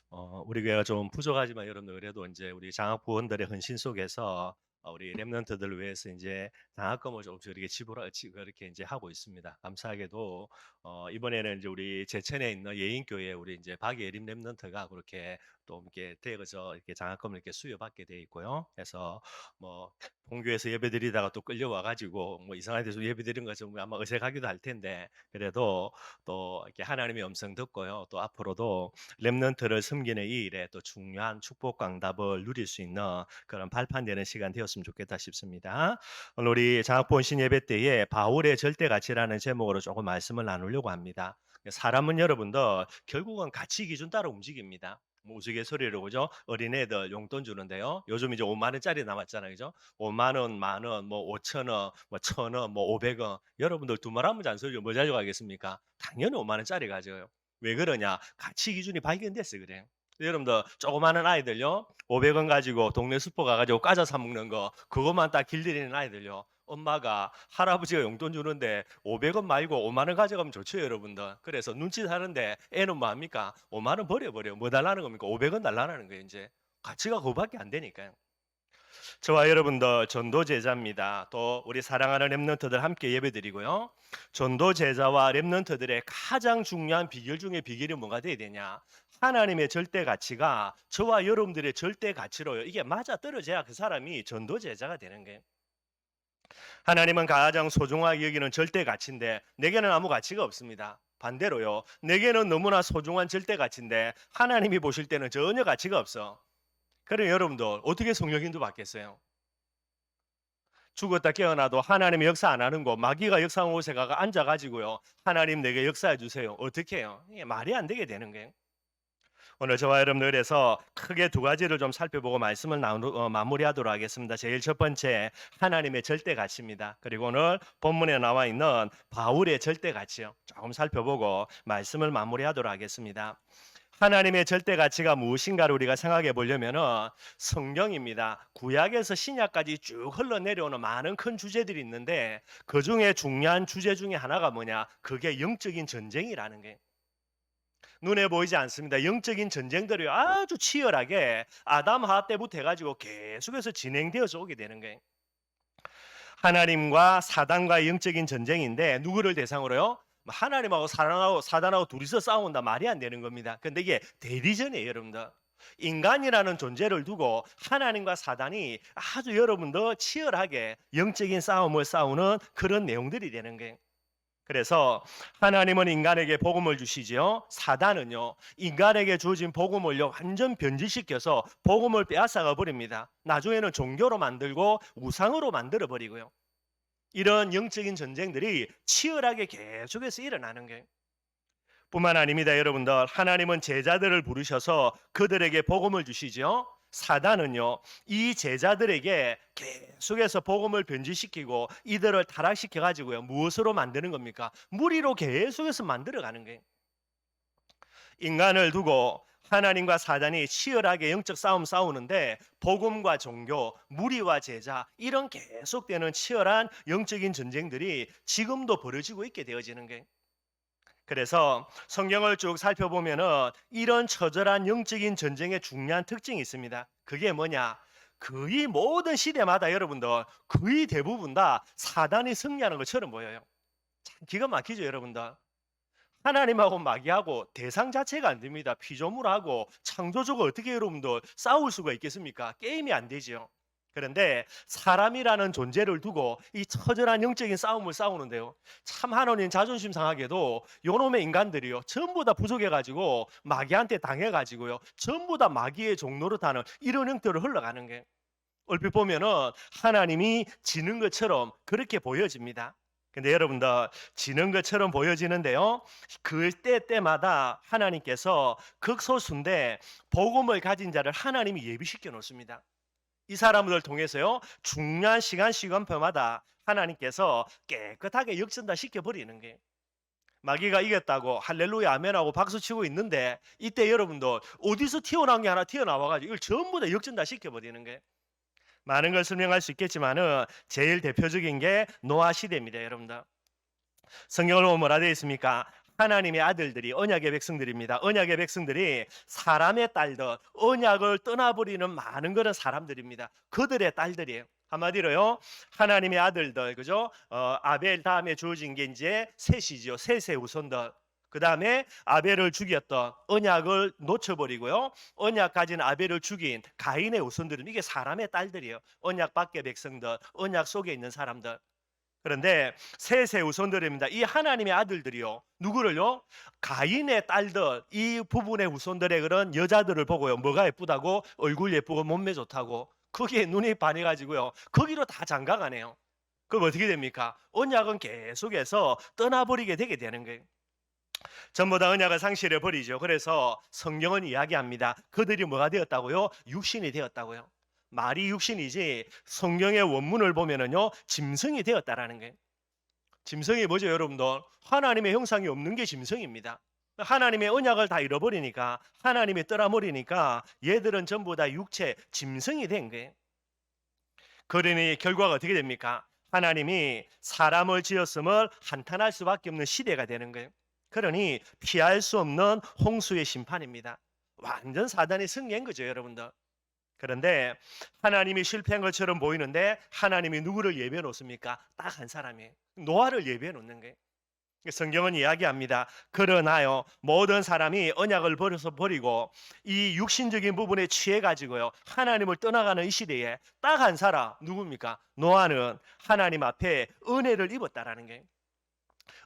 우리 교회가 좀 부족하지만 여러분들 그래도 이제 우리 장학부원들의 헌신 속에서 우리 렘넌트들을 위해서 이제 장학금을 조금씩 이렇게 그렇게 이제 하고 있습니다. 감사하게도 이번에는 이제 우리 제천에 있는 예인교회 우리 이제 박예림 렘넌트가 그렇게 또 이렇게 대거저 이렇게 장학금을 이렇게 수여받게 돼 있고요. 그래서 뭐 본교에서 예배드리다가 또 끌려와 가지고 뭐 이상한 데서 예배드린 것좀 아마 어색하기도 할 텐데 그래도 또 이렇게 하나님의 음성 듣고요. 또 앞으로도 렘넌트를 섬기는 이 일에 또 중요한 축복 강답을 누릴 수 있는 그런 발판되는 시간 되었으면 좋겠다 싶습니다. 오늘 우리 장학본 예배 때에 바울의 절대 가치라는 제목으로 조금 말씀을 나누려고 합니다. 사람은 여러분들 결국은 가치 기준 따라 움직입니다. 뭐 우스갯소리로 그죠? 어린애들 용돈 주는데요. 요즘 이제 5만 원짜리 남았잖아요. 그죠? 5만 원, 만 원, 뭐 5천 원, 뭐 1,000원, 뭐 500원. 여러분들 두 말 한번 잔소리 뭐 가져가겠습니까? 당연히 5만 원짜리 가져요. 왜 그러냐? 가치 기준이 발견됐어 그래. 여러분들 조그마한 아이들요. 500원 가지고 동네 슈퍼 가가지고 과자 사 먹는 거 그것만 딱 길들이는 아이들요. 엄마가 할아버지가 용돈 주는데 500원 말고 5만 원 가져가면 좋죠 여러분들. 그래서 눈치 사는데 애는 뭐 합니까? 5만 원 버려. 뭐 달라는 겁니까? 500원 달라는 거예요 이제. 가치가 그거밖에 안 되니까요. 저와 여러분들 전도 제자입니다. 또 우리 사랑하는 렘넌트들 함께 예배드리고요. 전도 제자와 렘넌트들의 가장 중요한 비결 중에 비결이 뭐가 돼야 되냐? 하나님의 절대 가치가 저와 여러분들의 절대 가치로요. 이게 맞아 떨어져야 그 사람이 전도 제자가 되는 거예요. 하나님은 가장 소중하게 여기는 절대 가치인데 내게는 아무 가치가 없습니다. 반대로요. 내게는 너무나 소중한 절대 가치인데 하나님이 보실 때는 전혀 가치가 없어. 그래 여러분들 어떻게 성령인도 받겠어요? 죽었다 깨어나도 하나님이 역사 안 하는 곳 마귀가 역사한 곳에 가가 앉아가지고요. 하나님 내게 역사해 주세요. 어떻게 해요? 이게 말이 안 되게 되는 거예요. 오늘 저와 여러분들 그래서 크게 두 가지를 좀 살펴보고 말씀을 마무리하도록 하겠습니다. 제일 첫 번째 하나님의 절대 가치입니다. 그리고 오늘 본문에 나와 있는 바울의 절대 가치요. 조금 살펴보고 말씀을 마무리하도록 하겠습니다. 하나님의 절대 가치가 무엇인가를 우리가 생각해 보려면은 성경입니다. 구약에서 신약까지 쭉 흘러내려오는 많은 큰 주제들이 있는데 그 중에 중요한 주제 중에 하나가 뭐냐? 그게 영적인 전쟁이라는 게 눈에 보이지 않습니다. 영적인 전쟁들이 아주 치열하게 아담 하와 때부터 해가지고 계속해서 진행되어서 오게 되는 거예요. 하나님과 사단과의 영적인 전쟁인데 누구를 대상으로요? 하나님하고 사단하고 둘이서 싸운다 말이 안 되는 겁니다. 근데 이게 대리전이에요, 여러분들. 인간이라는 존재를 두고 하나님과 사단이 아주 여러분들 치열하게 영적인 싸움을 싸우는 그런 내용들이 되는 거예요. 그래서 하나님은 인간에게 복음을 주시지요. 사단은요. 인간에게 주어진 복음을요. 완전 변질시켜서 복음을 빼앗아가 버립니다. 나중에는 종교로 만들고 우상으로 만들어 버리고요. 이런 영적인 전쟁들이 치열하게 계속해서 일어나는 거예요. 뿐만 아닙니다, 여러분들. 하나님은 제자들을 부르셔서 그들에게 복음을 주시죠. 사단은요, 이 제자들에게 계속해서 복음을 변질시키고 이들을 타락시켜 가지고요. 무엇으로 만드는 겁니까? 무리로 계속해서 만들어 가는 거예요. 인간을 두고 하나님과 사단이 치열하게 영적 싸움 싸우는데 복음과 종교, 무리와 제자 이런 계속되는 치열한 영적인 전쟁들이 지금도 벌어지고 있게 되어지는 거예요. 그래서 성경을 쭉 살펴보면은 이런 처절한 영적인 전쟁의 중요한 특징이 있습니다. 그게 뭐냐? 거의 모든 시대마다 여러분들 거의 대부분 다 사단이 승리하는 것처럼 보여요. 참 기가 막히죠, 여러분들. 하나님하고 마귀하고 대상 자체가 안 됩니다. 피조물하고 창조주가 어떻게 여러분들 싸울 수가 있겠습니까? 게임이 안 되죠. 그런데 사람이라는 존재를 두고 이 처절한 영적인 싸움을 싸우는데요. 참 하나님 자존심 상하게도 요놈의 인간들이요. 전부 다 부족해가지고 마귀한테 당해가지고요. 전부 다 마귀의 종로로 타는 이런 형태로 흘러가는 게 얼핏 보면은 하나님이 지는 것처럼 그렇게 보여집니다. 근데 여러분들 지는 것처럼 보여지는데요. 그 때마다 하나님께서 극소수인데 복음을 가진 자를 하나님이 예비시켜 놓습니다. 이 사람들 통해서요. 중요한 시간표마다 하나님께서 깨끗하게 역전다 시켜버리는 거예요. 마귀가 이겼다고 할렐루야 아멘하고 박수치고 있는데 이때 여러분들 어디서 튀어나온 게 하나 튀어나와가지고 이걸 전부 다 역전다 시켜버리는 거예요. 많은 걸 설명할 수 있겠지만은 제일 대표적인 게 노아 시대입니다, 여러분들. 성경을 보면 뭐라 되어 있습니까? 하나님의 아들들이 언약의 백성들입니다. 언약의 백성들이 사람의 딸들, 언약을 떠나버리는 많은 그런 사람들입니다. 그들의 딸들이에요. 한마디로요, 하나님의 아들들, 그죠? 아벨 다음에 주어진 게 이제 셋이죠. 셋의 후손들. 그 다음에 아벨을 죽였던 언약을 놓쳐버리고요. 언약 가진 아벨을 죽인 가인의 후손들은 이게 사람의 딸들이에요. 언약 밖의 백성들, 언약 속에 있는 사람들. 그런데 셋의 후손들입니다. 이 하나님의 아들들이요. 누구를요? 가인의 딸들, 이 부분의 후손들의 그런 여자들을 보고요. 뭐가 예쁘다고? 얼굴 예쁘고 몸매 좋다고. 거기에 눈이 반해가지고요. 거기로 다 장가가네요. 그럼 어떻게 됩니까? 언약은 계속해서 떠나버리게 되게 되는 거예요. 전부 다 언약을 상실해 버리죠. 그래서 성경은 이야기합니다. 그들이 뭐가 되었다고요? 육신이 되었다고요. 말이 육신이지 성경의 원문을 보면은요, 짐승이 되었다라는 거예요. 짐승이 뭐죠, 여러분들? 하나님의 형상이 없는 게 짐승입니다. 하나님의 언약을 다 잃어버리니까, 하나님이 떠나버리니까 얘들은 전부 다 육체 짐승이 된 거예요. 그러니 결과가 어떻게 됩니까? 하나님이 사람을 지었음을 한탄할 수밖에 없는 시대가 되는 거예요. 그러니 피할 수 없는 홍수의 심판입니다. 완전 사단이 승리한 거죠, 여러분들. 그런데 하나님이 실패한 것처럼 보이는데 하나님이 누구를 예비해 놓습니까? 딱 한 사람이에요. 노아를 예비해 놓는 거예요. 성경은 이야기합니다. 그러나요, 모든 사람이 언약을 버리고 이 육신적인 부분에 취해 가지고요, 하나님을 떠나가는 이 시대에 딱 한 사람, 누굽니까? 노아는 하나님 앞에 은혜를 입었다라는 거예요.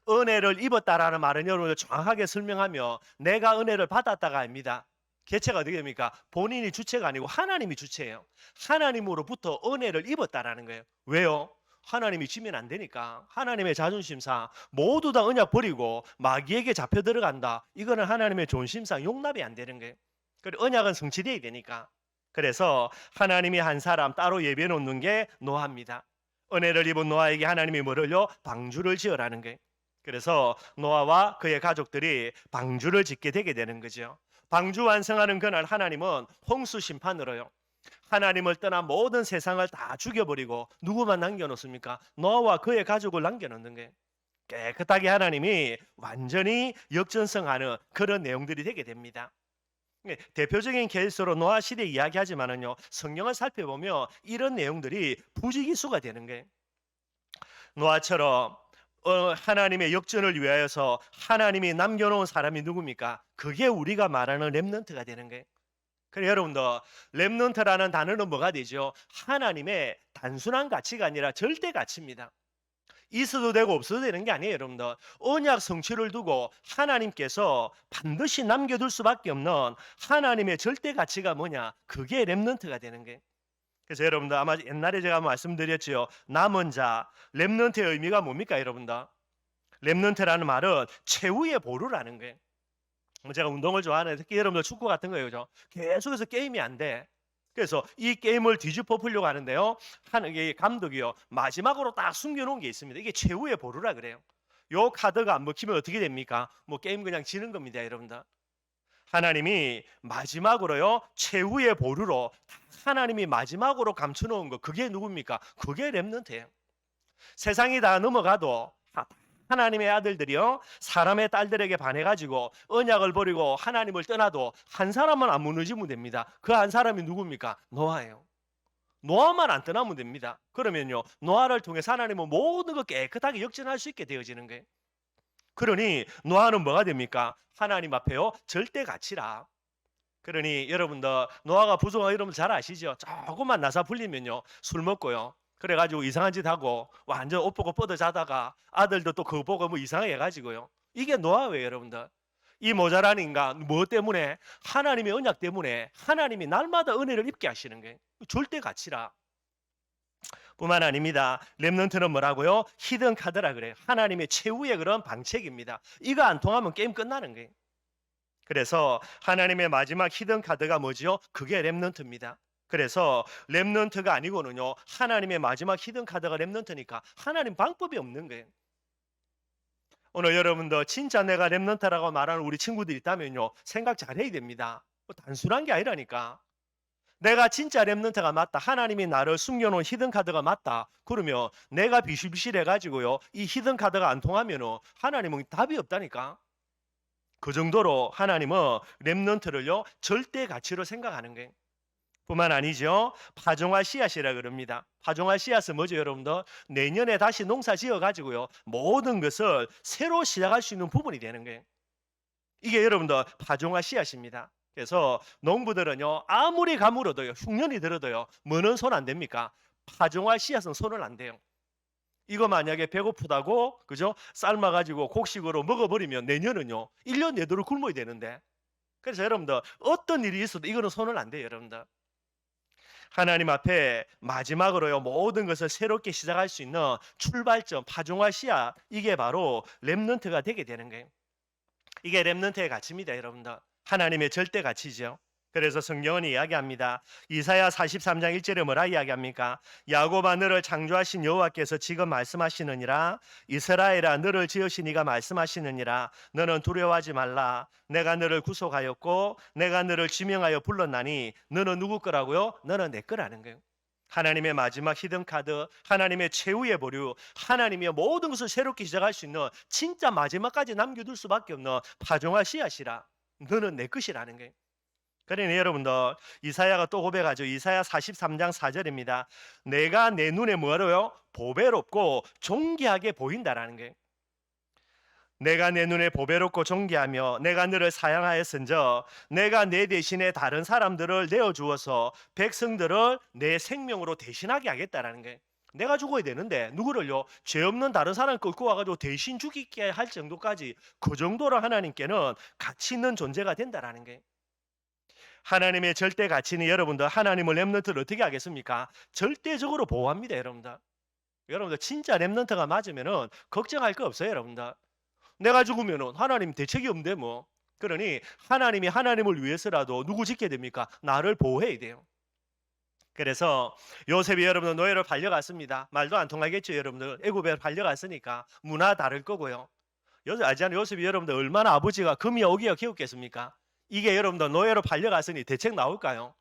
은혜를 입었다라는 말은 여러분들 정확하게 설명하며 내가 은혜를 받았다가 아닙니다. 개체가 어떻게 됩니까? 본인이 주체가 아니고 하나님이 주체예요. 하나님으로부터 은혜를 입었다라는 거예요. 왜요? 하나님이 지면 안 되니까. 하나님의 자존심상 모두 다 언약 버리고 마귀에게 잡혀 들어간다. 이거는 하나님의 존심상 용납이 안 되는 거예요. 그리고 언약은 성취되어야 되니까. 그래서 하나님이 한 사람 따로 예비해 놓는 게 노아입니다. 은혜를 입은 노아에게 하나님이 뭐를요? 방주를 지으라는 거예요. 그래서 노아와 그의 가족들이 방주를 짓게 되게 되는 거죠. 방주 완성하는 그날 하나님은 홍수 심판으로요, 하나님을 떠난 모든 세상을 다 죽여버리고 누구만 남겨놓습니까? 노아와 그의 가족을 남겨놓는 거예요. 깨끗하게 하나님이 완전히 역전성하는 그런 내용들이 되게 됩니다. 대표적인 케이스로 노아 시대 이야기하지만은요, 성경을 살펴보면 이런 내용들이 부지기수가 되는 거예요. 노아처럼 하나님의 역전을 위하여서 하나님이 남겨놓은 사람이 누굽니까? 그게 우리가 말하는 렘넌트가 되는 거예요. 그래 여러분들, 렘넌트라는 단어는 뭐가 되죠? 하나님의 단순한 가치가 아니라 절대 가치입니다. 있어도 되고 없어도 되는 게 아니에요, 여러분들. 언약 성취를 두고 하나님께서 반드시 남겨둘 수밖에 없는 하나님의 절대 가치가 뭐냐? 그게 렘넌트가 되는 거예요. 그래서 여러분들 아마 옛날에 제가 말씀드렸죠. 남은 자, 렘넌트의 의미가 뭡니까, 여러분들? 렘넌트라는 말은 최후의 보루라는 거예요. 제가 운동을 좋아하는 특히 여러분들 축구 같은 거예요, 그죠? 계속해서 게임이 안 돼. 그래서 이 게임을 뒤집어 풀려고 하는데요, 하는 감독이요, 마지막으로 딱 숨겨놓은 게 있습니다. 이게 최후의 보루라 그래요. 요 카드가 안 먹히면 어떻게 됩니까? 뭐 게임 그냥 지는 겁니다, 여러분들. 하나님이 마지막으로요, 최후의 보루로 하나님이 마지막으로 감춰놓은 거, 그게 누굽니까? 그게 렘넌트예요. 세상이 다 넘어가도 하나님의 아들들이요, 사람의 딸들에게 반해가지고 언약을 버리고 하나님을 떠나도 한 사람만 안 무너지면 됩니다. 그 한 사람이 누굽니까? 노아예요. 노아만 안 떠나면 됩니다. 그러면요, 노아를 통해서 하나님은 모든 걸 깨끗하게 역전할 수 있게 되어지는 거예요. 그러니 노아는 뭐가 됩니까? 하나님 앞에요, 절대 가치라. 그러니 여러분들 노아가 부정한 여러분 잘 아시죠? 조금만 나사 풀리면요, 술 먹고요, 그래가지고 이상한 짓 하고 완전 옷 보고 뻗어 자다가 아들도 또 그거 보고 뭐 이상하게 해가지고요. 이게 노아예요, 여러분들. 이 모자란 인간 뭐 때문에? 하나님의 언약 때문에 하나님이 날마다 은혜를 입게 하시는 거예요. 절대 가치라. 뿐만 아닙니다. 렘넌트는 뭐라고요? 히든 카드라 그래요. 하나님의 최후의 그런 방책입니다. 이거 안 통하면 게임 끝나는 거예요. 그래서 하나님의 마지막 히든 카드가 뭐지요? 그게 렘넌트입니다. 그래서 렘넌트가 아니고는요, 하나님의 마지막 히든 카드가 렘넌트니까 하나님 방법이 없는 거예요. 오늘 여러분들 진짜 내가 렘넌트라고 말하는 우리 친구들이 있다면요, 생각 잘해야 됩니다. 단순한 게 아니라니까. 내가 진짜 렘넌트가 맞다, 하나님이 나를 숨겨놓은 히든 카드가 맞다, 그러면 내가 비실비실해가지고요, 이 히든 카드가 안 통하면 하나님은 답이 없다니까. 그 정도로 하나님은 렘넌트를요 절대 가치로 생각하는 거예요. 뿐만 아니죠. 파종할 씨앗이라 그럽니다. 파종할 씨앗은 뭐죠, 여러분들? 내년에 다시 농사 지어 가지고요. 모든 것을 새로 시작할 수 있는 부분이 되는 거예요. 이게 여러분들 파종할 씨앗입니다. 그래서 농부들은요. 아무리 가물어도요. 흉년이 들어도요. 뭐는 손 안 됩니까? 파종할 씨앗은 손을 안 대요. 이거 만약에 배고프다고 그죠? 삶아 가지고 곡식으로 먹어 버리면 내년은요. 1년 내도록 굶어야 되는데. 그래서 여러분들 어떤 일이 있어도 이거는 손을 안 대요, 여러분들. 하나님 앞에 마지막으로요 모든 것을 새롭게 시작할 수 있는 출발점, 파종할 씨앗 이게 바로 렘넌트가 되게 되는 거예요. 이게 렘넌트의 가치입니다, 여러분들. 하나님의 절대 가치죠. 그래서 성경은 이야기합니다. 이사야 43장 1절에 뭐라 이야기합니까? 야곱아 너를 창조하신 여호와께서 지금 말씀하시느니라. 이스라엘아 너를 지으신 이가 말씀하시느니라. 너는 두려워하지 말라. 내가 너를 구속하였고 내가 너를 지명하여 불렀나니 너는 누구 거라고요? 너는 내 거라는 거예요. 하나님의 마지막 히든카드, 하나님의 최후의 보류, 하나님의 모든 것을 새롭게 시작할 수 있는 진짜 마지막까지 남겨둘 수밖에 없는 파종할 씨앗이라. 너는 내 것이라는 거예요. 그러니 여러분들 이사야가 또 고백하죠. 이사야 43장 4절입니다. 내가 내 눈에 뭐로요? 보배롭고 존귀하게 보인다라는 거예요. 내가 내 눈에 보배롭고 존귀하며 내가 너를 사양하였은저 내가 내 대신에 다른 사람들을 내어주어서 백성들을 내 생명으로 대신하게 하겠다라는 거예요. 내가 죽어야 되는데 누구를요? 죄 없는 다른 사람 끌고 와가지고 대신 죽이게 할 정도까지 그 정도로 하나님께는 가치 있는 존재가 된다라는 거예요. 하나님의 절대 가치는 여러분들 하나님을 렘넌트를 어떻게 하겠습니까? 절대적으로 보호합니다, 여러분들. 여러분들 진짜 렘넌트가 맞으면은 걱정할 거 없어요, 여러분들. 내가 죽으면은 하나님 대책이 없는데 뭐. 그러니 하나님이 하나님을 위해서라도 누구 짓게 됩니까? 나를 보호해야 돼요. 그래서 요셉이 여러분들 노예로 팔려갔습니다. 말도 안 통하겠죠, 여러분들. 애굽에 팔려갔으니까 문화 다를 거고요. 아시잖아요. 요셉이 여러분들 얼마나 아버지가 금이 오기가 키웠겠습니까? 이게 여러분들 노예로 팔려갔으니 대책 나올까요?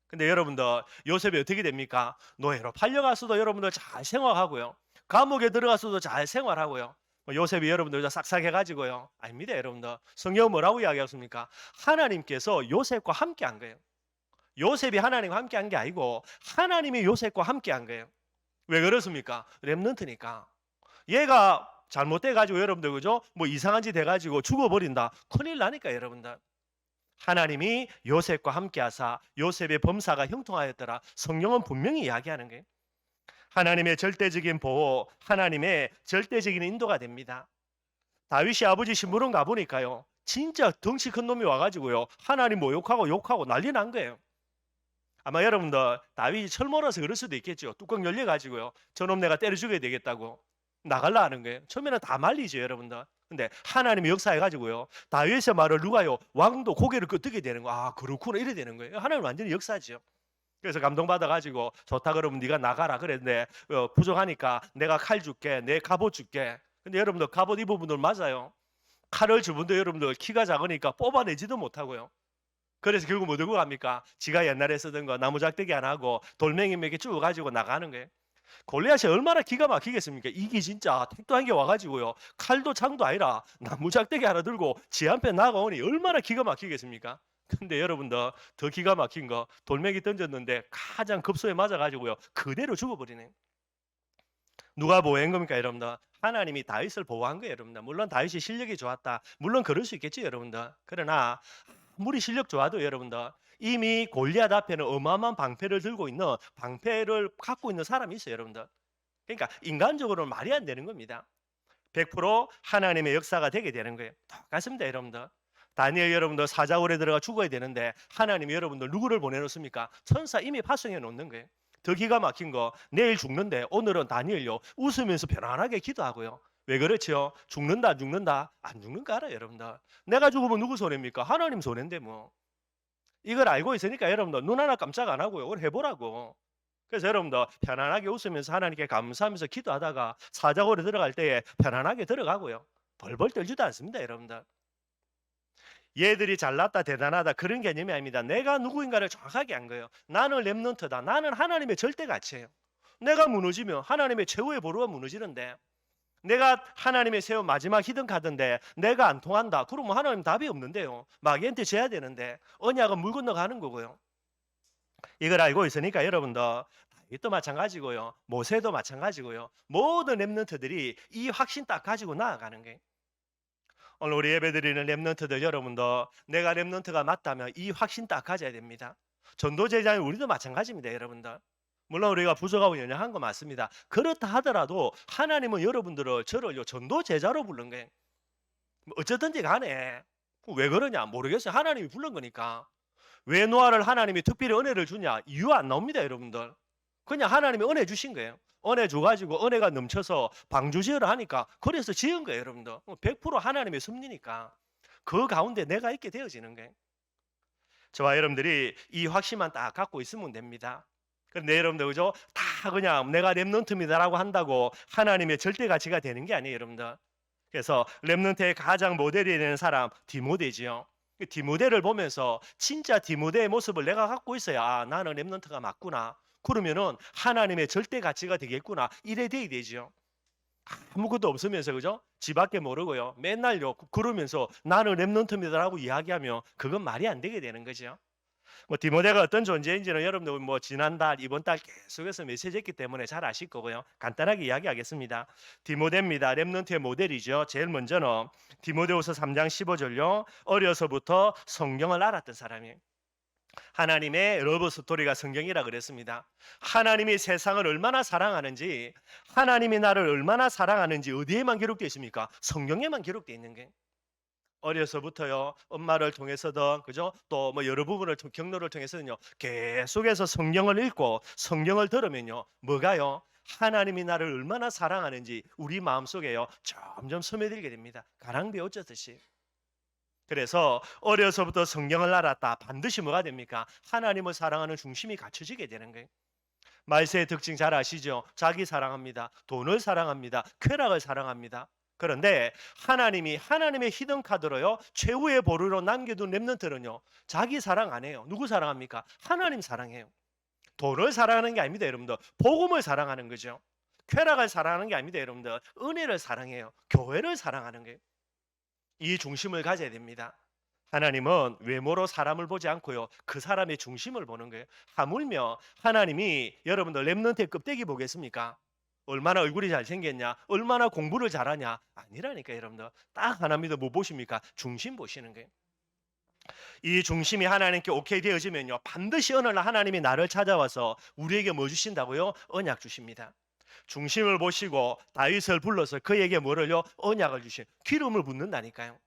근데 여러분들 요셉이 어떻게 됩니까? 노예로 팔려갔어도 여러분들 잘 생활하고요. 감옥에 들어갔어도 잘 생활하고요. 요셉이 여러분들 싹싹해가지고요. 아닙니다, 여러분들. 성경 뭐라고 이야기했습니까? 하나님께서 요셉과 함께한 거예요. 요셉이 하나님과 함께한 게 아니고 하나님이 요셉과 함께한 거예요. 왜 그렇습니까? 렘넌트니까. 얘가 잘못돼가지고 여러분들 그죠? 뭐 이상한 짓 해가지고 죽어버린다. 큰일 나니까 여러분들. 하나님이 요셉과 함께하사 요셉의 범사가 형통하였더라. 성경은 분명히 이야기하는 거예요. 하나님의 절대적인 보호, 하나님의 절대적인 인도가 됩니다. 다윗이 아버지 심부름 가보니까요. 진짜 덩치 큰 놈이 와가지고요. 하나님 모욕하고 욕하고 난리 난 거예요. 아마 여러분들 다윗이 철모라서 그럴 수도 있겠죠. 뚜껑 열려가지고요. 저놈 내가 때려 죽여야 되겠다고 나갈라 하는 거예요. 처음에는 다 말리죠, 여러분들. 근데 하나님의 역사해가지고요. 다윗의 말을 누가요? 왕도 고개를 끄덕이게 되는 거. 아 그렇구나 이래 되는 거예요. 하나님 완전히 역사죠. 그래서 감동받아가지고 좋다 그러면 네가 나가라 그랬는데 부족하니까 내가 칼 줄게, 내 갑옷 줄게. 근데 여러분들 갑옷 입은 분들 맞아요. 칼을 주 분들 여러분들 키가 작으니까 뽑아내지도 못하고요. 그래서 결국 뭐 들고 갑니까? 지가 옛날에 쓰던 거 나무작대기 안 하고 돌멩이 몇 개 쭉 가지고 나가는 거예요. 골리앗이 얼마나 기가 막히겠습니까? 이게 진짜 택도 한 개 와가지고요. 칼도 창도 아니라 나무작대기 하나 들고 지 앞에 나가오니 얼마나 기가 막히겠습니까? 근데 여러분들 더 기가 막힌 거 돌멩이 던졌는데 가장 급소에 맞아가지고요. 그대로 죽어버리네. 누가 보호한 겁니까, 여러분들? 하나님이 다윗을 보호한 거예요, 여러분들. 물론 다윗이 실력이 좋았다. 물론 그럴 수 있겠죠, 여러분들. 그러나 아무리 실력 좋아도 여러분들 이미 골리앗 앞에는 어마어마한 방패를 들고 있는 방패를 갖고 있는 사람이 있어요, 여러분들. 그러니까 인간적으로는 말이 안 되는 겁니다. 100% 하나님의 역사가 되게 되는 거예요. 똑같습니다, 여러분들. 다니엘 여러분들 사자굴에 들어가 죽어야 되는데 하나님이 여러분들 누구를 보내놓습니까? 천사 이미 파송해 놓는 거예요. 더 기가 막힌 거 내일 죽는데 오늘은 다니엘요 웃으면서 편안하게 기도하고요. 왜 그렇죠? 죽는다 안 죽는다 안 죽는 거 알아요, 여러분들. 내가 죽으면 누구 손해입니까? 하나님 손해인데 뭐. 이걸 알고 있으니까 여러분들 눈 하나 깜짝 안 하고요. 그걸 해보라고. 그래서 여러분들 편안하게 웃으면서 하나님께 감사하면서 기도하다가 사자굴에 들어갈 때에 편안하게 들어가고요. 벌벌 떨지도 않습니다, 여러분들. 얘들이 잘났다 대단하다 그런 개념이 아닙니다. 내가 누구인가를 정확하게 한 거예요. 나는 렘넌트다. 나는 하나님의 절대 가치예요. 내가 무너지면 하나님의 최후의 보루가 무너지는데 내가 하나님의 세운 마지막 히든 카드인데 내가 안 통한다. 그러면 하나님 답이 없는데요. 마귀한테 져야 되는데 언약은 물 건너가는 거고요. 이걸 알고 있으니까 여러분도 다윗도 마찬가지고요. 모세도 마찬가지고요. 모든 렘넌트들이 이 확신 딱 가지고 나아가는 거예요. 오늘 우리 예배드리는 렘넌트들 여러분도 내가 렘넌트가 맞다면 이 확신 딱 가져야 됩니다. 전도제자인 우리도 마찬가지입니다, 여러분들. 물론 우리가 부족하고 연약한 거 맞습니다. 그렇다 하더라도 하나님은 여러분들을 저를 전도제자로 부른 거예요. 뭐 어쨌든지 간에 왜 그러냐 모르겠어요. 하나님이 부른 거니까. 왜 노아를 하나님이 특별히 은혜를 주냐? 이유 안 나옵니다, 여러분들. 그냥 하나님이 은혜 주신 거예요. 은혜 줘가지고 은혜가 넘쳐서 방주지으라 하니까 그래서 지은 거예요, 여러분들. 100% 하나님의 섭리니까 그 가운데 내가 있게 되어지는 거예요. 저와 여러분들이 이 확신만 딱 갖고 있으면 됩니다. 그런데 여러분들 그죠? 다 그냥 내가 렘넌트입니다라고 한다고 하나님의 절대 가치가 되는 게 아니에요, 여러분들. 그래서 렘넌트의 가장 모델이 되는 사람 디모데지요. 디모데를 보면서 진짜 디모데의 모습을 내가 갖고 있어야 아, 나는 렘넌트가 맞구나. 그러면은 하나님의 절대 가치가 되겠구나. 이래 돼야 되죠. 아무것도 없으면서 그죠? 지밖에 모르고요. 맨날요 그러면서 나는 렘넌트입니다라고 이야기하면 그건 말이 안 되게 되는 거죠. 뭐 디모데가 어떤 존재인지는 여러분들 뭐 지난달 이번 달 계속해서 메시지했기 때문에 잘 아실 거고요. 간단하게 이야기하겠습니다. 디모데입니다. 렘넌트의 모델이죠. 제일 먼저는 디모데후서 3장 15절요. 어려서부터 성경을 알았던 사람이에요. 하나님의 러브 스토리가 성경이라 그랬습니다. 하나님이 세상을 얼마나 사랑하는지, 하나님이 나를 얼마나 사랑하는지 어디에만 기록되어 있습니까? 성경에만 기록되어 있는 게. 어려서부터요 엄마를 통해서든 그죠 또 뭐 여러 부분을 경로를 통해서는요 계속해서 성경을 읽고 성경을 들으면요 뭐가요 하나님이 나를 얼마나 사랑하는지 우리 마음속에요 점점 스며들게 됩니다. 가랑비 어쩌듯이. 그래서 어려서부터 성경을 알았다. 반드시 뭐가 됩니까? 하나님을 사랑하는 중심이 갖춰지게 되는 거예요. 말세의 특징 잘 아시죠? 자기 사랑합니다. 돈을 사랑합니다. 쾌락을 사랑합니다. 그런데 하나님이 하나님의 히든 카드로요 최후의 보루로 남겨둔 렘넌트는요 자기 사랑 안 해요. 누구 사랑합니까? 하나님 사랑해요. 돈을 사랑하는 게 아닙니다, 여러분들. 복음을 사랑하는 거죠. 쾌락을 사랑하는 게 아닙니다, 여러분들. 은혜를 사랑해요. 교회를 사랑하는 거예요. 이 중심을 가져야 됩니다. 하나님은 외모로 사람을 보지 않고요. 그 사람의 중심을 보는 거예요. 하물며 하나님이 여러분들 렘넌트의 껍데기 보겠습니까? 얼마나 얼굴이 잘생겼냐? 얼마나 공부를 잘하냐? 아니라니까 여러분들. 딱 하나입니다. 뭐 보십니까? 중심 보시는 거예요. 이 중심이 하나님께 오케이 되어지면요. 반드시 어느 날 하나님이 나를 찾아와서 우리에게 뭐 주신다고요? 언약 주십니다. 중심을 보시고 다윗을 불러서 그에게 뭐를요? 언약을 주신 기름을 붓는다니까요.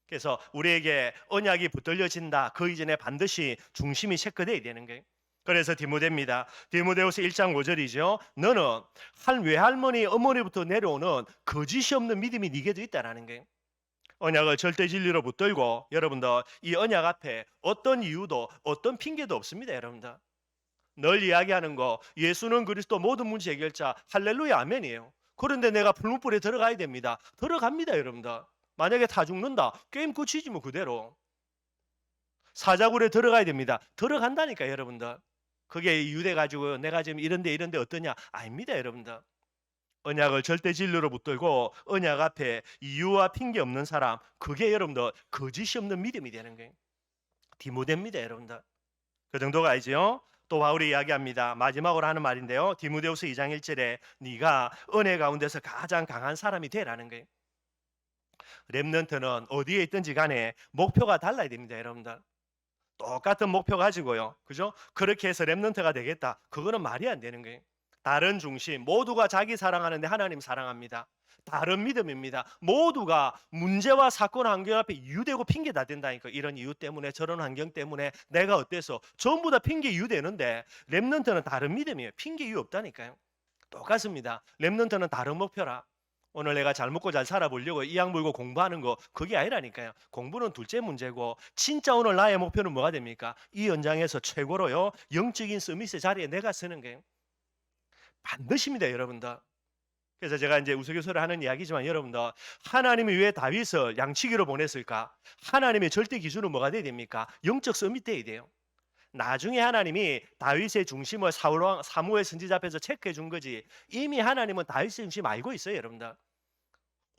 그래서 우리에게 언약이 붙들려진다. 그 이전에 반드시 중심이 체크돼야 되는 거예요. 그래서 디모데입니다. 디모데후서 1장 5절이죠. 너는 한 외할머니 어머니부터 내려오는 거짓이 없는 믿음이 네게도 있다라는 거예요. 언약을 절대 진리로 붙들고 여러분들 이 언약 앞에 어떤 이유도 어떤 핑계도 없습니다. 여러분들. 늘 이야기하는 거 예수는 그리스도 모든 문제 해결자 할렐루야 아멘이에요. 그런데 내가 불문불에 들어가야 됩니다. 들어갑니다, 여러분들. 만약에 다 죽는다. 게임 끝이지 뭐 그대로. 사자굴에 들어가야 됩니다. 들어간다니까 여러분들. 그게 이유돼 가지고 내가 지금 이런데 어떠냐? 아닙니다, 여러분들. 언약을 절대 진리로 붙들고 언약 앞에 이유와 핑계 없는 사람, 그게 여러분들 거짓이 없는 믿음이 되는 거예요. 디모데입니다, 여러분들. 그 정도가 아니죠. 또 바울이 이야기합니다. 마지막으로 하는 말인데요. 디모데후서 2장 1절에 네가 은혜 가운데서 가장 강한 사람이 되라는 거예요. 렘넌트는 어디에 있든지 간에 목표가 달라야 됩니다, 여러분들. 똑같은 목표 가지고요. 그죠? 그렇게 해서 렘넌트가 되겠다. 그거는 말이 안 되는 거예요. 다른 중심, 모두가 자기 사랑하는데 하나님 사랑합니다. 다른 믿음입니다. 모두가 문제와 사건 환경 앞에 이유되고 핑계 다 된다니까. 이런 이유 때문에 저런 환경 때문에 내가 어때서 전부 다 핑계 이유 되는데 렘넌트는 다른 믿음이에요. 핑계 이유 없다니까요. 똑같습니다. 렘넌트는 다른 목표라. 오늘 내가 잘 먹고 잘 살아보려고 이악 물고 공부하는 거 그게 아니라니까요. 공부는 둘째 문제고 진짜 오늘 나의 목표는 뭐가 됩니까? 이 현장에서 최고로요. 영적인 서밋의 자리에 내가 서는 거예요. 반드시입니다, 여러분들. 그래서 제가 이제 우스갯소리를 하는 이야기지만 여러분들 하나님이 왜 다윗을 양치기로 보냈을까? 하나님의 절대 기준은 뭐가 돼야 됩니까? 영적 서밋 돼야 돼요. 나중에 하나님이 다윗의 중심을 사무엘 선지자 앞에서 체크해 준 거지. 이미 하나님은 다윗의 중심 알고 있어요, 여러분들.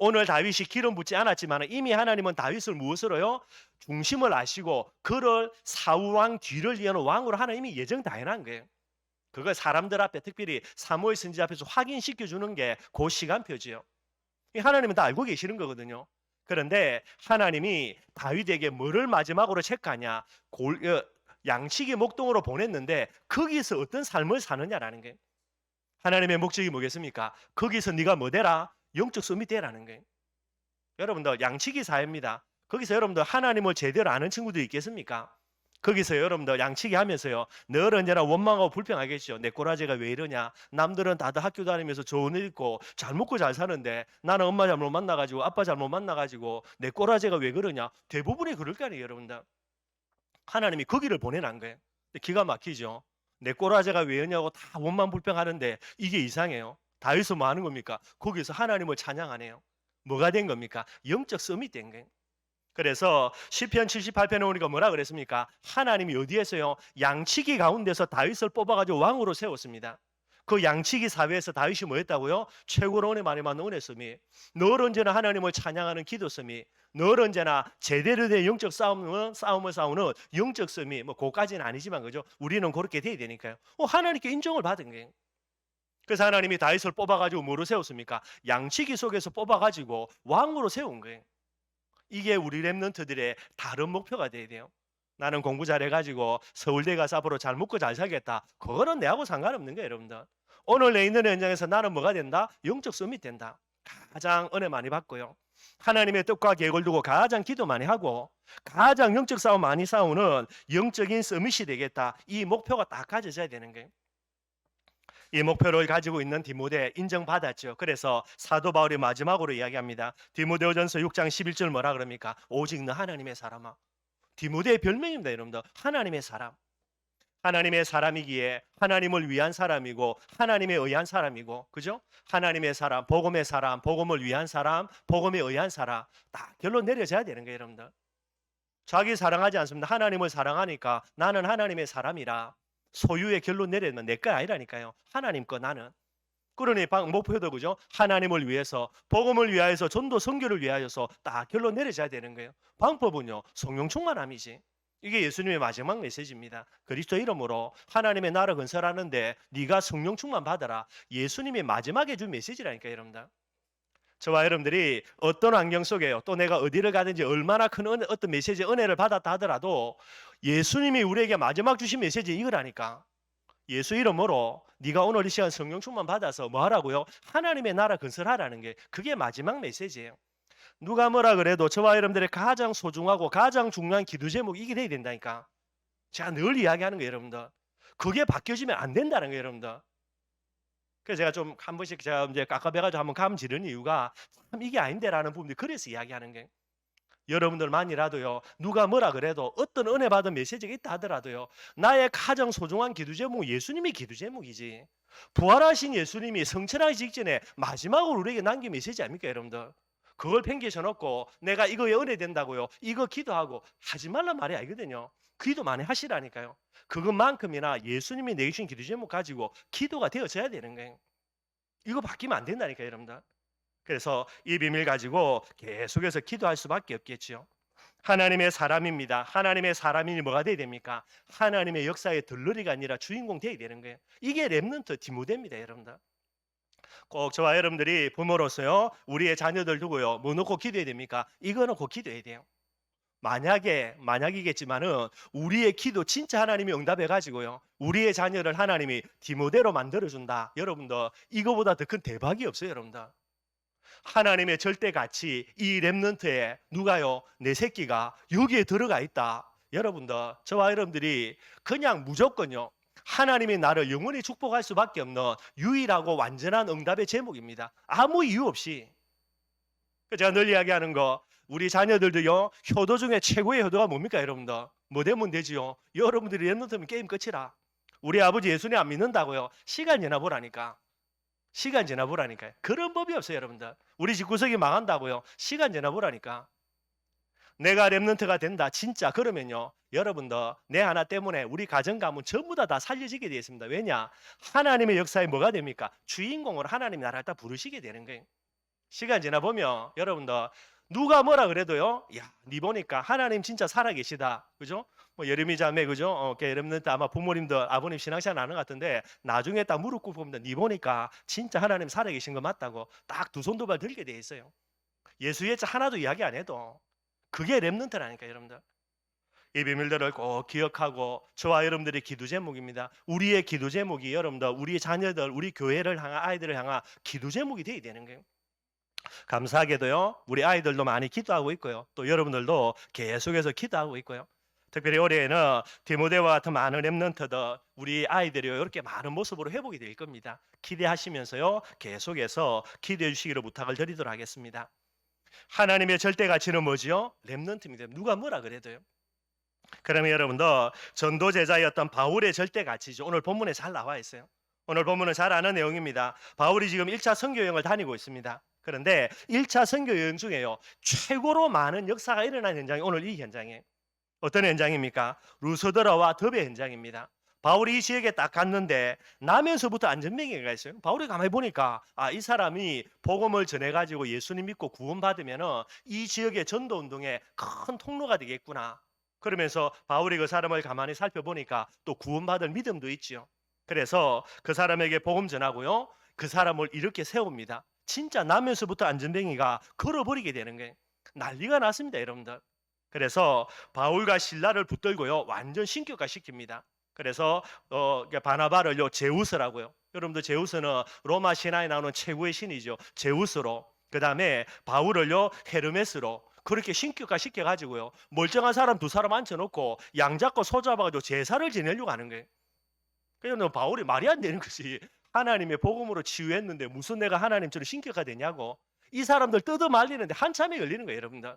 오늘 다윗이 기름 붓지 않았지만 이미 하나님은 다윗을 무엇으로요? 중심을 아시고 그를 사울왕 뒤를 이어는 왕으로 하나님이 예정 다 해놓은 거예요. 그걸 사람들 앞에 특별히 사무엘 선지 앞에서 확인시켜 주는 게 그 시간표지요. 하나님은 다 알고 계시는 거거든요. 그런데 하나님이 다윗에게 뭐를 마지막으로 체크하냐? 양치기 목동으로 보냈는데 거기서 어떤 삶을 사느냐라는 거예요. 하나님의 목적이 뭐겠습니까? 거기서 네가 뭐 되라? 영적 수미 되라는 거예요. 여러분들 양치기 사회입니다. 거기서 여러분들 하나님을 제대로 아는 친구들이 있겠습니까? 거기서 여러분들 양치기 하면서요. 늘 언제나 원망하고 불평하겠죠. 내 꼬라지가 왜 이러냐. 남들은 다들 학교 다니면서 좋은 일 있고 잘 먹고 잘 사는데 나는 엄마 잘못 만나가지고 아빠 잘못 만나가지고 내 꼬라지가 왜 그러냐. 대부분이 그럴 거 아니에요. 여러분들. 하나님이 거기를 보내놓은 거예요. 기가 막히죠. 내 꼬라지가 왜 이러냐고 다 원망 불평하는데 이게 이상해요. 다윗은 뭐 하는 겁니까? 거기서 하나님을 찬양하네요. 뭐가 된 겁니까? 영적 썸이 된 거예요. 그래서 시편 78편에 오니까 뭐라 그랬습니까? 하나님이 어디에서요? 양치기 가운데서 다윗을 뽑아가지고 왕으로 세웠습니다. 그 양치기 사회에서 다윗이 뭐 했다고요? 최고로 은혜 많이 받는 은혜섬이, 늘 언제나 하나님을 찬양하는 기도섬이, 늘 언제나 제대로 된 영적 싸움을 싸우는 영적 섬이, 뭐 그까지는 아니지만 그죠? 우리는 그렇게 돼야 되니까요. 하나님께 인정을 받은 거예요. 그래서 하나님이 다윗을 뽑아가지고 뭐로 세웠습니까? 양치기 속에서 뽑아가지고 왕으로 세운 거예요. 이게 우리 랩런트들의 다른 목표가 돼야 돼요. 나는 공부 잘해가지고 서울대 가서 앞으로 잘 먹고 잘 살겠다. 그거는 내하고 상관없는 거예요, 여러분들. 오늘 내 있는 현장에서 나는 뭐가 된다? 영적 서밋 된다. 가장 은혜 많이 받고요. 하나님의 뜻과 계획을 두고 가장 기도 많이 하고 가장 영적 싸움 많이 싸우는 영적인 서밋이 되겠다. 이 목표가 딱 가져져야 되는 거예요. 이 목표를 가지고 있는 디모데 인정받았죠. 그래서 사도 바울이 마지막으로 이야기합니다. 디모데후전서 6장 11절 뭐라 그럽니까? 오직 너 하나님의 사람아. 디모데의 별명입니다, 여러분들. 하나님의 사람. 하나님의 사람이기에 하나님을 위한 사람이고 하나님에 의한 사람이고, 그죠? 하나님의 사람, 복음의 사람, 복음을 위한 사람, 복음에 의한 사람. 딱 결론 내려져야 되는 거예요, 여러분들. 자기 사랑하지 않습니다. 하나님을 사랑하니까 나는 하나님의 사람이라. 소유의 결론 내리면 내 거 아니라니까요. 하나님 거 나는. 그러니 목표도 그죠? 하나님을 위해서, 복음을 위하여서, 전도 선교를 위하여서 딱 결론 내려져야 되는 거예요. 방법은요. 성령 충만함이지. 이게 예수님의 마지막 메시지입니다. 그리스도 이름으로 하나님의 나라 건설하는데 네가 성령 충만 받아라. 예수님이 마지막에 준 메시지라니까요, 여러분들. 저와 여러분들이 어떤 환경 속에요, 또 내가 어디를 가든지 얼마나 큰 어떤 메시지 은혜를 받았다 하더라도 예수님이 우리에게 마지막 주신 메시지 이거라니까. 예수 이름으로 네가 오늘 이 시간 성령 충만 받아서 뭐 하라고요? 하나님의 나라 건설하라는 게 그게 마지막 메시지예요. 누가 뭐라 그래도 저와 여러분들의 가장 소중하고 가장 중요한 기도 제목이 이게 돼야 된다니까. 제가 늘 이야기하는 거예요, 여러분들. 그게 바뀌어지면 안 된다는 거예요, 여러분들. 그래서 제가 좀 한 번씩 제가 이제 깝깝해가지고 한번 감 지르는 이유가 참 이게 아닌데라는 부분들이 그래서 이야기하는 게, 여러분들만이라도요 누가 뭐라 그래도 어떤 은혜 받은 메시지가 있다 하더라도요 나의 가장 소중한 기도 제목은 예수님이 기도 제목이지, 부활하신 예수님이 성천하기 직전에 마지막으로 우리에게 남긴 메시지 아닙니까, 여러분들? 그걸 팽개쳐 놓고 내가 이거에 은혜 된다고요 이거 기도하고 하지 말란 말이 아니거든요. 기도 많이 하시라니까요. 그것만큼이나 예수님이 내주신 기도 제목 가지고 기도가 되어져야 되는 거예요. 이거 바뀌면 안 된다니까요, 여러분들. 그래서 이 비밀 가지고 계속해서 기도할 수밖에 없겠죠. 하나님의 사람입니다. 하나님의 사람이 뭐가 돼야 됩니까? 하나님의 역사의 들러리가 아니라 주인공 돼야 되는 거예요. 이게 렘넌트 디모데입니다, 여러분들. 꼭 저와 여러분들이 부모로서요 우리의 자녀들 두고요 뭐 놓고 기도해야 됩니까? 이거는 꼭 기도해야 돼요. 만약이겠지만은 우리의 기도 진짜 하나님이 응답해 가지고요 우리의 자녀를 하나님이 디모데로 만들어 준다. 여러분들 이거보다 더 큰 대박이 없어요, 여러분들. 하나님의 절대 가치, 이 렘넌트에 누가요? 내 새끼가 여기에 들어가 있다. 여러분들, 저와 여러분들이 그냥 무조건요 하나님이 나를 영원히 축복할 수밖에 없는 유일하고 완전한 응답의 제목입니다. 아무 이유 없이. 제가 늘 이야기하는 거, 우리 자녀들도요 효도 중에 최고의 효도가 뭡니까, 여러분들? 뭐 되면 되지요? 여러분들이 렘넌트면 게임 끝이라. 우리 아버지 예수님 안 믿는다고요? 시간 지나보라니까. 시간 지나보라니까요. 그런 법이 없어요, 여러분들. 우리 집구석이 망한다고요? 시간 지나보라니까. 내가 렘넌트가 된다 진짜 그러면요 여러분들 내 하나 때문에 우리 가정 가문 전부 다 살려지게 되어 있습니다. 왜냐? 하나님의 역사에 뭐가 됩니까? 주인공으로 하나님 나라를 다 부르시게 되는 거예요. 시간 지나 보면 여러분들 누가 뭐라 그래도요. 야, 니 보니까 하나님 진짜 살아계시다. 그죠? 뭐 예레미 자매 그죠? 예레미는 아마 부모님들 아버님 신앙생활 하는 것 같은데 나중에 딱 무릎 꿇고 보면 니 보니까 진짜 하나님 살아계신 거 맞다고 딱 두 손 두 발 들게 돼 있어요. 예수의 자 하나도 이야기 안 해도 그게 렘넌트라니까 여러분들. 이 비밀들을 꼭 기억하고 저와 여러분들의 기도 제목입니다. 우리의 기도 제목이 여러분들 우리 자녀들 우리 교회를 향한 아이들을 향한 기도 제목이 돼야 되는 거예요. 감사하게도요. 우리 아이들도 많이 기도하고 있고요. 또 여러분들도 계속해서 기도하고 있고요. 특별히 올해에는 디모데와 같은 많은 렘넌트들 우리 아이들이요 이렇게 많은 모습으로 회복이 될 겁니다. 기대하시면서요 계속해서 기도해 주시기를 부탁을 드리도록 하겠습니다. 하나님의 절대 가치는 뭐지요? 렘넌트입니다. 누가 뭐라 그래도요. 그러면 여러분들 전도 제자였던 바울의 절대 가치죠. 오늘 본문에 잘 나와 있어요. 오늘 본문은 잘 아는 내용입니다. 바울이 지금 1차 선교 여행을 다니고 있습니다. 그런데 1차 선교 여행 중에요. 최고로 많은 역사가 일어난 현장이 오늘 이 현장이에요. 어떤 현장입니까? 루스드라와 더베 현장입니다. 바울이 이 지역에 딱 갔는데 나면서부터 안전뱅이가 있어요. 바울이 가만히 보니까 이 사람이 복음을 전해가지고 예수님 믿고 구원받으면 이 지역의 전도운동에 큰 통로가 되겠구나. 그러면서 바울이 그 사람을 가만히 살펴보니까 또 구원받을 믿음도 있지요. 그래서 그 사람에게 복음 전하고요. 그 사람을 이렇게 세웁니다. 진짜 나면서부터 안전뱅이가 걸어버리게 되는 거예요. 난리가 났습니다, 여러분들. 그래서 바울과 신라를 붙들고요. 완전 신격화 시킵니다. 그래서 바나바를요 제우스라고요. 여러분들 제우스는 로마 신화에 나오는 최고의 신이죠. 제우스로. 그다음에 바울을요 헤르메스로 그렇게 신격화 시켜가지고요. 멀쩡한 사람 두 사람 앉혀놓고 양 잡고 소 잡아가지고 제사를 지내려고 하는 거예요. 그래서 바울이 말이 안 되는 것이 하나님의 복음으로 치유했는데 무슨 내가 하나님처럼 신격화 되냐고. 이 사람들 뜯어 말리는데 한참이 걸리는 거예요, 여러분들.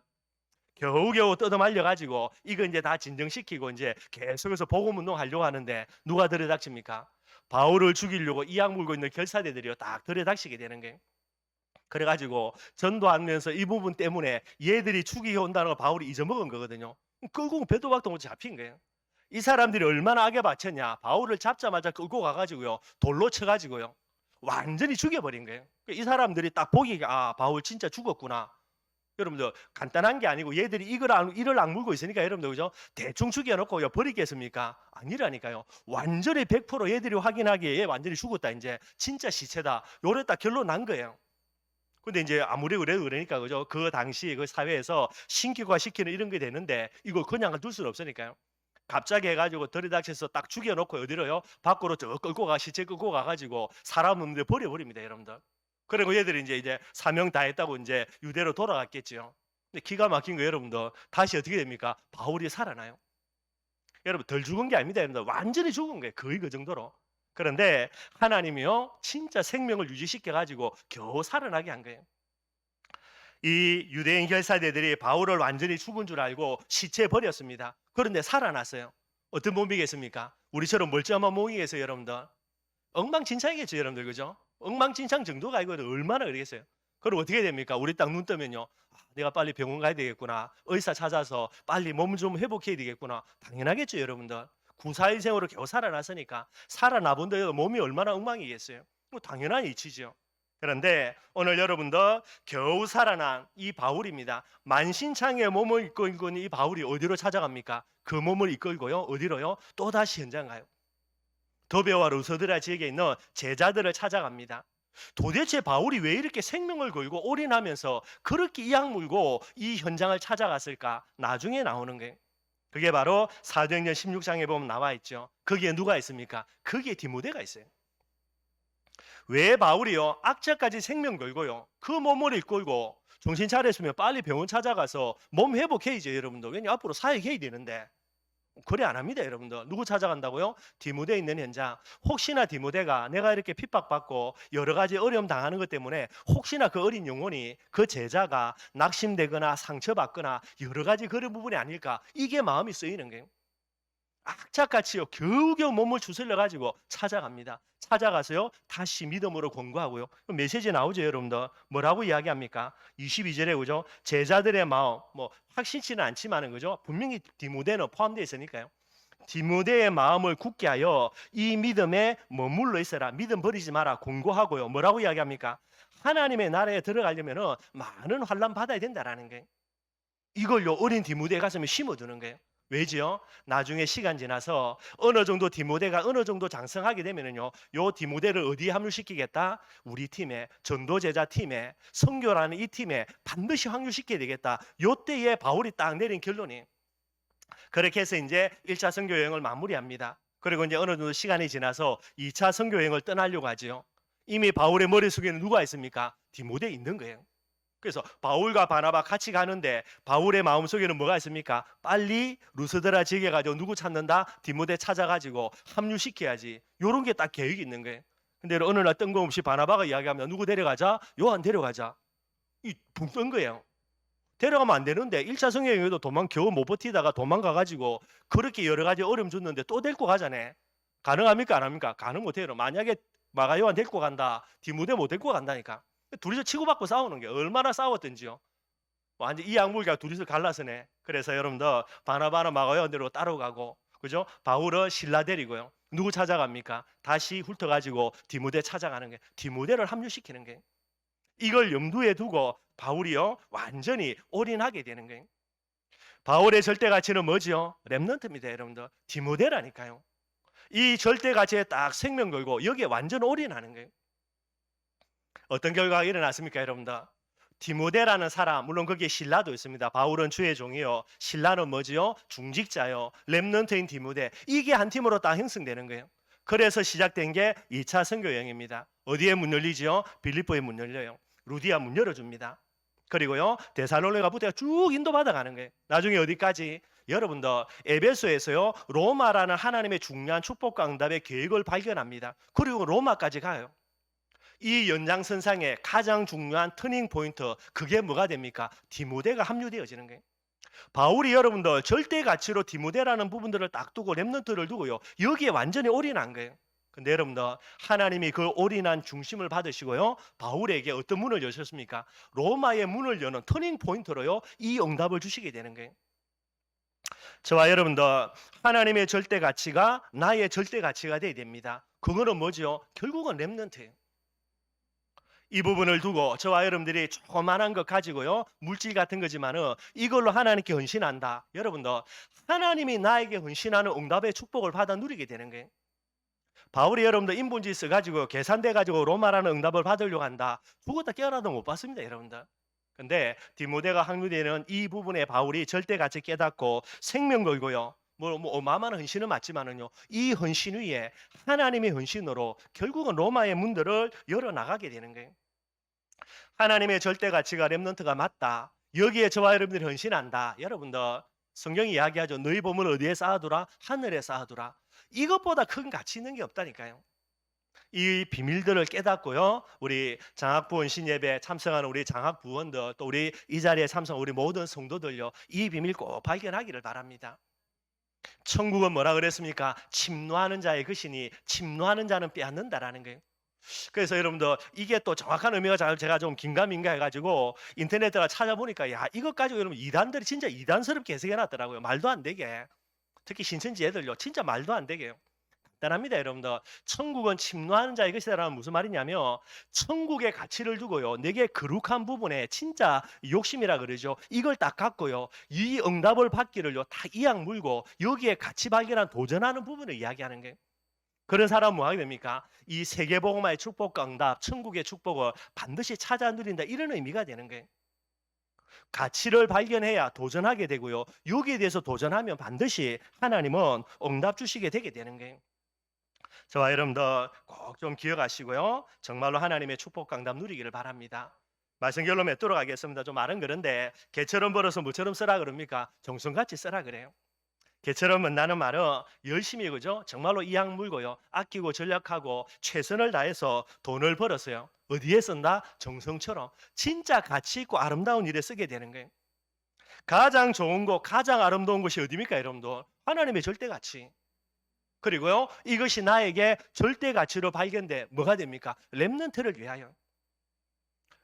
겨우겨우 뜯어 말려가지고 이거 이제 다 진정시키고 이제 계속해서 복음 운동 하려고 하는데 누가 들여닥칩니까? 바울을 죽이려고 이악 물고 있는 결사대들이요 딱 들여닥치게 되는 거예요. 그래가지고 전도하면서 이 부분 때문에 얘들이 죽이고 온다는 걸 바울이 잊어먹은 거거든요. 끌고 배도 박도 못 잡힌 거예요. 이 사람들이 얼마나 악에 바쳤냐. 바울을 잡자마자 끌고 가가지고요 돌로 쳐가지고요 완전히 죽여버린 거예요. 이 사람들이 딱 보기가 바울 진짜 죽었구나. 여러분들 간단한 게 아니고 얘들이 이를 악물고 있으니까 여러분들 그죠? 대충 죽여놓고 버리겠습니까? 아니라니까요. 완전히 100% 얘들이 확인하기에 얘 완전히 죽었다 이제 진짜 시체다. 요래 딱 결론 난 거예요. 근데 이제 아무리 그래도 그러니까 그죠? 그 당시 그 사회에서 신격화 시키는 이런 게 되는데 이걸 그냥 둘 수는 없으니까요. 갑자기 해가지고 들이닥쳐서 딱 죽여놓고 어디로요? 밖으로 저 끌고 시체 끌고 가가지고 사람 없는데 버려버립니다, 여러분들. 그리고 얘들이 이제 사명 다 했다고 이제 유대로 돌아갔겠지요. 근데 기가 막힌 거 여러분들 다시 어떻게 됩니까? 바울이 살아나요. 여러분 덜 죽은 게 아닙니다, 여러분들. 완전히 죽은 거예요. 거의 그 정도로. 그런데 하나님이요 진짜 생명을 유지시켜 가지고 겨우 살아나게 한 거예요. 이 유대인 결사대들이 바울을 완전히 죽은 줄 알고 시체 버렸습니다. 그런데 살아났어요. 어떤 몸이겠습니까? 우리처럼 멀쩡한 몸이겠어요, 여러분들. 엉망진창이겠죠, 여러분들, 그죠? 엉망진창 정도가 아니고 얼마나 그러겠어요. 그럼 어떻게 됩니까? 우리 딱 눈 뜨면요. 내가 빨리 병원 가야 되겠구나. 의사 찾아서 빨리 몸 좀 회복해야 되겠구나. 당연하겠죠, 여러분들. 구사일생으로 겨우 살아났으니까 살아나 본데 몸이 얼마나 엉망이겠어요. 뭐 당연한 이치죠. 그런데 오늘 여러분들 겨우 살아난 이 바울입니다. 만신창의 몸을 입고 있는 이 바울이 어디로 찾아갑니까? 그 몸을 이끌고요. 어디로요? 또다시 현장 가요. 더베와 루스드라 지역에 있는 제자들을 찾아갑니다. 도대체 바울이 왜 이렇게 생명을 걸고 올인하면서 그렇게 이악 물고 이 현장을 찾아갔을까? 나중에 나오는 거예요. 그게 바로 사도행전 16장에 보면 나와 있죠. 거기에 누가 있습니까? 거기에 디모데가 있어요. 왜 바울이요 악자까지 생명 걸고요 그 몸을 이끌고 정신 차렸으면 빨리 병원 찾아가서 몸 회복해야죠, 여러분들. 왜냐 앞으로 사역해야 되는데 그래 안 합니다, 여러분들. 누구 찾아간다고요? 디모데 있는 현장. 혹시나 디모데가 내가 이렇게 핍박받고 여러 가지 어려움 당하는 것 때문에 혹시나 그 어린 영혼이 그 제자가 낙심되거나 상처받거나 여러 가지 그런 부분이 아닐까, 이게 마음이 쓰이는 거예요. 악착같이요 겨우겨우 몸을 추슬려 가지고 찾아갑니다. 찾아가서요 다시 믿음으로 권고하고요. 메시지 나오죠, 여러분들. 뭐라고 이야기합니까? 22절에 그죠? 제자들의 마음 뭐 확실치는 않지만은 그죠? 분명히 디모데는 포함되어 있으니까요. 디모데의 마음을 굳게 하여 이 믿음에 머물러 있어라. 믿음 버리지 마라. 권고하고요. 뭐라고 이야기합니까? 하나님의 나라에 들어가려면은 많은 환난 받아야 된다라는 거예요. 이걸요 어린 디모데 가슴에 심어두는 거예요. 왜지요? 나중에 시간 지나서 어느 정도 디모데가 어느 정도 장성하게 되면은요, 요 디모데를 어디에 합류시키겠다? 우리 팀에, 전도제자 팀에, 선교라는 이 팀에 반드시 확률시켜야 되겠다. 요때에 바울이 딱 내린 결론이, 그렇게 해서 이제 1차 선교 여행을 마무리합니다. 그리고 이제 어느 정도 시간이 지나서 2차 선교 여행을 떠나려고 하지요. 이미 바울의 머릿속에는 누가 있습니까? 디모데 있는 거예요. 그래서 바울과 바나바 같이 가는데 바울의 마음속에는 뭐가 있습니까? 빨리 루스드라 지게 가지고 누구 찾는다? 디모데 찾아가지고 합류시켜야지. 요런 게 딱 계획이 있는 거예요. 근데 어느 날 뜬금없이 바나바가 이야기하면 누구 데려가자? 요한 데려가자. 이 붕 뜬 거예요. 데려가면 안 되는데 1차 성경에도 겨우 못 버티다가 도망가가지고 그렇게 여러 가지 어려움 줬는데 또 데리고 가자네. 가능합니까? 안 합니까? 가능 못해요. 만약에 마가요한 데리고 간다. 디모데 못 데리고 간다니까. 둘이서 치고받고 싸우는 게 얼마나 싸웠던지요. 완전 이 약물과 둘이서 갈라서네. 그래서 여러분들 바나바는 마가요한 데로 따라가고, 그죠? 바울은 신라 데리고요. 누구 찾아갑니까? 다시 훑어가지고 디모데 찾아가는 게, 디모데를 합류시키는 게. 이걸 염두에 두고 바울이요 완전히 올인하게 되는 거예요. 바울의 절대 가치는 뭐지요? 렘넌트입니다, 여러분들. 디모데라니까요. 이 절대 가치에 딱 생명 걸고 여기에 완전 올인하는 거예요. 어떤 결과가 일어났습니까, 여러분들? 디모데라는 사람, 물론 거기에 신라도 있습니다. 바울은 주의 종이요, 신라는 뭐지요? 중직자요. 렘넌트인 디모데, 이게 한 팀으로 딱 형성되는 거예요. 그래서 시작된 게 2차 선교 여행입니다. 어디에 문 열리지요? 빌립보에 문 열려요. 루디아 문 열어줍니다. 그리고요 데살로니가부터 쭉 인도받아 가는 거예요. 나중에 어디까지? 여러분들 에베소에서요 로마라는 하나님의 중요한 축복과 응답의 계획을 발견합니다. 그리고 로마까지 가요. 이 연장선상의 가장 중요한 터닝 포인트, 그게 뭐가 됩니까? 디모데가 합류되어지는 거예요. 바울이 여러분들 절대 가치로 디모데라는 부분들을 딱 두고 렘넌트를 두고요 여기에 완전히 올인한 거예요. 근데 여러분들 하나님이 그 올인한 중심을 받으시고요 바울에게 어떤 문을 여셨습니까? 로마의 문을 여는 터닝 포인트로요 이 응답을 주시게 되는 거예요. 저와 여러분들 하나님의 절대 가치가 나의 절대 가치가 돼야 됩니다. 그거는 뭐죠? 결국은 렘넌트예요. 이 부분을 두고 저와 여러분들이 조그만한 것 가지고요 물질 같은 거지만은 이걸로 하나님께 헌신한다. 여러분들 하나님이 나에게 헌신하는 응답의 축복을 받아 누리게 되는 거예요. 바울이 여러분들 인본주의 써가지고 계산돼 가지고 로마라는 응답을 받으려고 한다. 죽었다 깨어나도 못 받습니다, 여러분들. 근데 디모데가 확률되는 이 부분에 바울이 절대 가치 깨닫고 생명 걸고요. 뭐 어마어마한 헌신은 맞지만은요. 이 헌신 위에 하나님의 헌신으로 결국은 로마의 문들을 열어 나가게 되는 거예요. 하나님의 절대 가치가 렘넌트가 맞다. 여기에 저와 여러분들이 헌신한다. 여러분들 성경이 이야기하죠. 너희 보물 어디에 쌓아두라? 하늘에 쌓아두라. 이것보다 큰 가치 있는 게 없다니까요. 이 비밀들을 깨닫고요. 우리 장학부원 신예배 참석하는 우리 장학부원들, 또 우리 이 자리에 참석한 우리 모든 성도들요. 이 비밀 꼭 발견하기를 바랍니다. 천국은 뭐라 그랬습니까? 침노하는 자의 것이니 침노하는 자는 빼앗는다라는 거예요. 그래서 여러분들 이게 또 정확한 의미가 제가 좀 긴가민가 해가지고 인터넷에다가 찾아보니까 야 이것 가지고 여러분 이단들이 진짜 이단스럽게 해석해놨더라고요. 말도 안 되게. 특히 신천지 애들요. 진짜 말도 안 되게요. 간단합니다, 여러분들. 천국은 침노하는 자의 것이다라는 무슨 말이냐면 천국의 가치를 두고요. 내게 거룩한 부분에 진짜 욕심이라 그러죠. 이걸 딱 갖고요. 이 응답을 받기를요. 다 이악 물고 여기에 가치 발견한 도전하는 부분을 이야기하는 거예요. 그런 사람은 뭐 하게 됩니까? 이 세계복음화의 축복과 응답, 천국의 축복을 반드시 찾아 누린다. 이런 의미가 되는 거예요. 가치를 발견해야 도전하게 되고요. 여기에 대해서 도전하면 반드시 하나님은 응답 주시게 되게 되는 거예요. 저와 여러분들 꼭 좀 기억하시고요. 정말로 하나님의 축복 강답 누리기를 바랍니다. 말씀 결론 맺도록 하겠습니다. 좀 말은 그런데 개처럼 벌어서 뭐처럼 쓰라 그럽니까? 정성같이 쓰라 그래요. 개처럼 만나는 말은 열심히 그죠? 정말로 이악 물고요. 아끼고 전략하고 최선을 다해서 돈을 벌었어요. 어디에 쓴다? 정성처럼. 진짜 가치 있고 아름다운 일에 쓰게 되는 거예요. 가장 좋은 것, 가장 아름다운 것이 어디입니까, 여러분들? 하나님의 절대 가치. 그리고요, 이것이 나에게 절대 가치로 발견돼 뭐가 됩니까? 렘넌트를 위하여.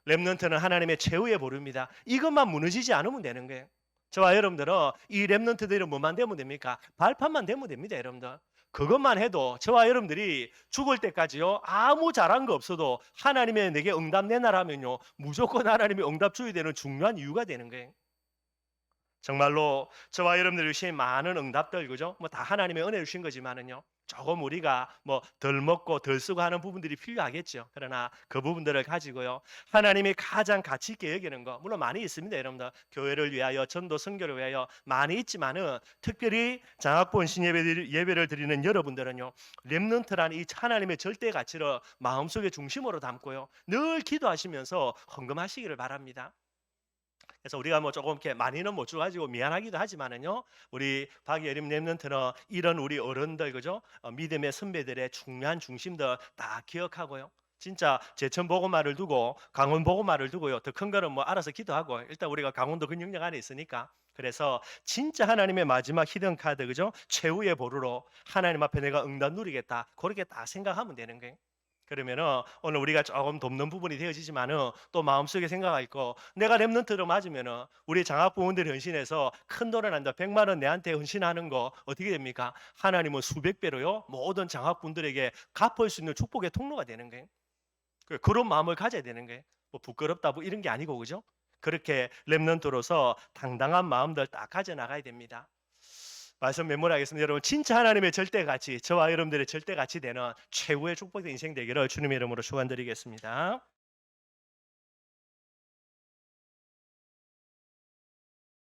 렘넌트는 하나님의 최후의 보루입니다. 이것만 무너지지 않으면 되는 거예요. 저와 여러분들은 이 렘넌트들은 뭐만 되면 됩니까? 발판만 되면 됩니다, 여러분들. 그것만 해도 저와 여러분들이 죽을 때까지요, 아무 잘한 거 없어도 하나님의 내게 응답 내놔라면요, 무조건 하나님이 응답 줘야 되는 중요한 이유가 되는 거예요. 정말로 저와 여러분들 주신 많은 응답들, 그죠? 뭐 다 하나님의 은혜 주신 거지만은요, 조금 우리가 뭐 덜 먹고 덜 쓰고 하는 부분들이 필요하겠죠. 그러나 그 부분들을 가지고요, 하나님이 가장 가치 있게 여기는 거 물론 많이 있습니다. 여러분들 교회를 위하여, 전도 선교를 위하여 많이 있지만은, 특별히 장학본 예배를 드리는 여러분들은요, 렘넌트란 이 하나님의 절대 가치를 마음속에 중심으로 담고요, 늘 기도하시면서 헌금하시기를 바랍니다. 그래서 우리가 뭐 조금 이렇게 많이는 못 줘가지고 미안하기도 하지만은요, 우리 박예림 랩런트는 이런 우리 어른들, 그죠? 믿음의 선배들의 중요한 중심들 다 기억하고요. 진짜 제천 보고마를 두고 강원 보고마를 두고요, 더 큰 거는 뭐 알아서 기도하고, 일단 우리가 강원도 그 영역 안에 있으니까. 그래서 진짜 하나님의 마지막 히든 카드, 그죠? 최후의 보루로 하나님 앞에 내가 응답 누리겠다, 그렇게 딱 생각하면 되는 거예요. 그러면은 오늘 우리가 조금 돕는 부분이 되어지지만은, 또 마음속에 생각할 거, 내가 랩런트로 맞으면은 우리 장학 부모들이 헌신해서 큰 돈을 한다, 100만 원 내한테 헌신하는 거 어떻게 됩니까? 하나님은 수백 배로요, 모든 장학분들에게 갚을 수 있는 축복의 통로가 되는 거예요. 그런 마음을 가져야 되는 거예요. 뭐 부끄럽다 뭐 이런 게 아니고, 그죠? 그렇게 랩런트로서 당당한 마음들 딱 가져 나가야 됩니다. 말씀 메모하겠습니다. 여러분, 진짜 하나님의 절대 가치, 저와 여러분들의 절대 가치 되는 최후의 축복된 인생 되기를 주님의 이름으로 축원드리겠습니다.